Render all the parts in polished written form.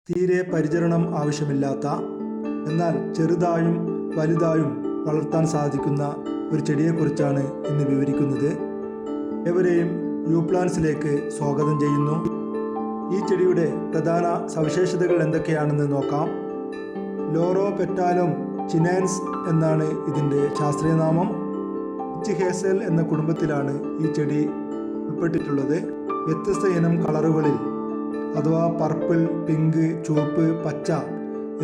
തീരെ പരിചരണം ആവശ്യമില്ലാത്ത എന്നാൽ ചെറുതായും വലുതായും വളർത്താൻ സാധിക്കുന്ന ഒരു ചെടിയെക്കുറിച്ചാണ് ഇന്ന് വിവരിക്കുന്നത്. ഏവരെയും യു പ്ലാന്റ്സിലേക്ക് സ്വാഗതം ചെയ്യുന്നു. ഈ ചെടിയുടെ പ്രധാന സവിശേഷതകൾ എന്തൊക്കെയാണെന്ന് നോക്കാം. ലോറോ പെറ്റാലം ചിനാൻസ് എന്നാണ് ഇതിൻ്റെ ശാസ്ത്രീയ നാമം. ഹേസൽ എന്ന കുടുംബത്തിലാണ് ഈ ചെടി ഉൾപ്പെട്ടിട്ടുള്ളത്. വ്യത്യസ്ത ഇനം കളറുകളിൽ അഥവാ പർപ്പിൾ, പിങ്ക്, ചുവപ്പ്, പച്ച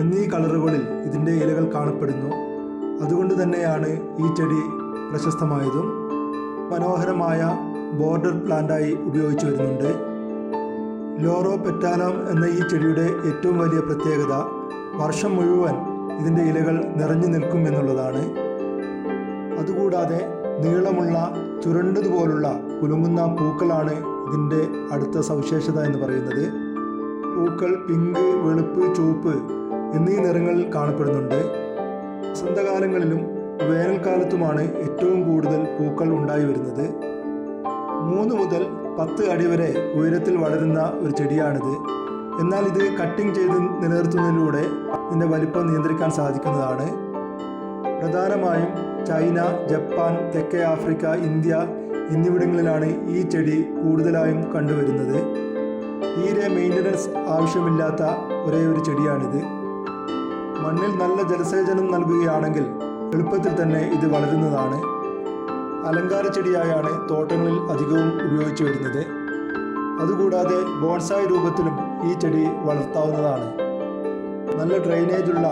എന്നീ കളറുകളിൽ ഇതിൻ്റെ ഇലകൾ കാണപ്പെടുന്നു. അതുകൊണ്ട് തന്നെയാണ് ഈ ചെടി പ്രശസ്തമായതും. മനോഹരമായ ബോർഡർ പ്ലാന്റായി ഉപയോഗിച്ചു വരുന്നുണ്ട്. ലോറോ പെറ്റാലം എന്ന ഈ ചെടിയുടെ ഏറ്റവും വലിയ പ്രത്യേകത വർഷം മുഴുവൻ ഇതിൻ്റെ ഇലകൾ നിറഞ്ഞു നിൽക്കും എന്നുള്ളതാണ്. അതുകൂടാതെ നീളമുള്ള ചുരുണ്ടതുപോലുള്ള കുലുങ്ങുന്ന പൂക്കളാണ് ഇതിൻ്റെ അടുത്ത സവിശേഷത എന്ന് പറയുന്നത്. പൂക്കൾ പിങ്ക്, വെളുപ്പ്, ചുവപ്പ് എന്നീ നിറങ്ങളിൽ കാണപ്പെടുന്നുണ്ട്. വസന്തകാലങ്ങളിലും വേനൽക്കാലത്തുമാണ് ഏറ്റവും കൂടുതൽ പൂക്കൾ ഉണ്ടായി വരുന്നത്. 3 മുതൽ 10 അടി വരെ ഉയരത്തിൽ വളരുന്ന ഒരു ചെടിയാണിത്. എന്നാൽ ഇത് കട്ടിംഗ് ചെയ്ത് നിലനിർത്തുന്നതിലൂടെ ഇതിൻ്റെ വലിപ്പം നിയന്ത്രിക്കാൻ സാധിക്കുന്നതാണ്. പ്രധാനമായും ചൈന, ജപ്പാൻ, തെക്കേ ആഫ്രിക്ക, ഇന്ത്യ എന്നിവിടങ്ങളിലാണ് ഈ ചെടി കൂടുതലായും കണ്ടുവരുന്നത്. തീരെ മെയിൻ്റനൻസ് ആവശ്യമില്ലാത്ത ഒരേ ഒരു ചെടിയാണിത്. മണ്ണിൽ നല്ല ജലസേചനം നൽകുകയാണെങ്കിൽ എളുപ്പത്തിൽ തന്നെ ഇത് വളരുന്നതാണ്. അലങ്കാര ചെടിയായാണ് തോട്ടങ്ങളിൽ അധികവും ഉപയോഗിച്ചു വരുന്നത്. അതുകൂടാതെ ബോൺസായി രൂപത്തിലും ഈ ചെടി വളർത്താവുന്നതാണ്. നല്ല ഡ്രെയിനേജുള്ള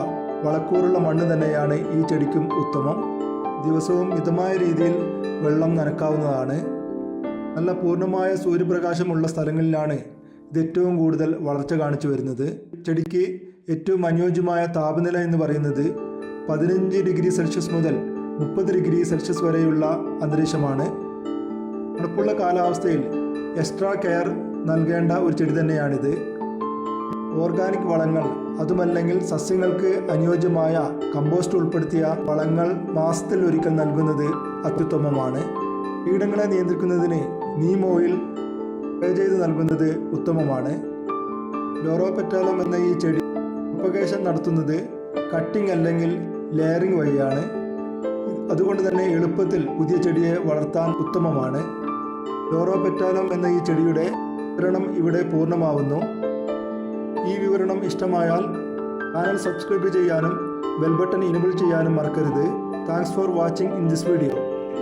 വളക്കൂറുള്ള മണ്ണ് തന്നെയാണ് ഈ ചെടിക്കും ഉത്തമം. ദിവസവും മിതമായ രീതിയിൽ വെള്ളം നനയ്ക്കാവുന്നതാണ്. നല്ല പൂർണ്ണമായ സൂര്യപ്രകാശമുള്ള സ്ഥലങ്ങളിലാണ് ഇത് ഏറ്റവും കൂടുതൽ വളർച്ച കാണിച്ചു വരുന്നത്. ചെടിക്ക് ഏറ്റവും അനുയോജ്യമായ താപനില എന്ന് പറയുന്നത് 15 ഡിഗ്രി സെൽഷ്യസ് മുതൽ 30 ഡിഗ്രി സെൽഷ്യസ് വരെയുള്ള അന്തരീക്ഷമാണ്. തണുപ്പുള്ള കാലാവസ്ഥയിൽ എക്സ്ട്രാ കെയർ നൽകേണ്ട ഒരു ചെടി തന്നെയാണിത്. ഓർഗാനിക് വളങ്ങൾ, അതുമല്ലെങ്കിൽ സസ്യങ്ങൾക്ക് അനുയോജ്യമായ കമ്പോസ്റ്റ് ഉൾപ്പെടുത്തിയ വളങ്ങൾ മാസത്തിൽ ഒരിക്കൽ നൽകുന്നത് അത്യുത്തമമാണ്. കീടങ്ങളെ നിയന്ത്രിക്കുന്നതിന് നീം ഓയിൽ സ്പ്രേ ചെയ്ത് നൽകുന്നത് ഉത്തമമാണ്. ലോറോ പെറ്റാലം എന്ന ഈ ചെടി പ്രൊപ്പഗേഷൻ നടത്തുന്നത് കട്ടിംഗ് അല്ലെങ്കിൽ ലെയറിംഗ് വഴിയാണ്. അതുകൊണ്ട് തന്നെ എളുപ്പത്തിൽ പുതിയ ചെടിയെ വളർത്താൻ ഉത്തമമാണ്. ലോറോ പെറ്റാലം എന്ന ഈ ചെടിയുടെ വിവരണം ഇവിടെ പൂർണ്ണമാവുന്നു. ഈ വിവരണം ഇഷ്ടമായാൽ ചാനൽ സബ്സ്ക്രൈബ് ചെയ്യാനും ബെൽ ബട്ടൺ ഇനേബിൾ ചെയ്യാനും മറക്കരുത്. Thanks for watching in this video.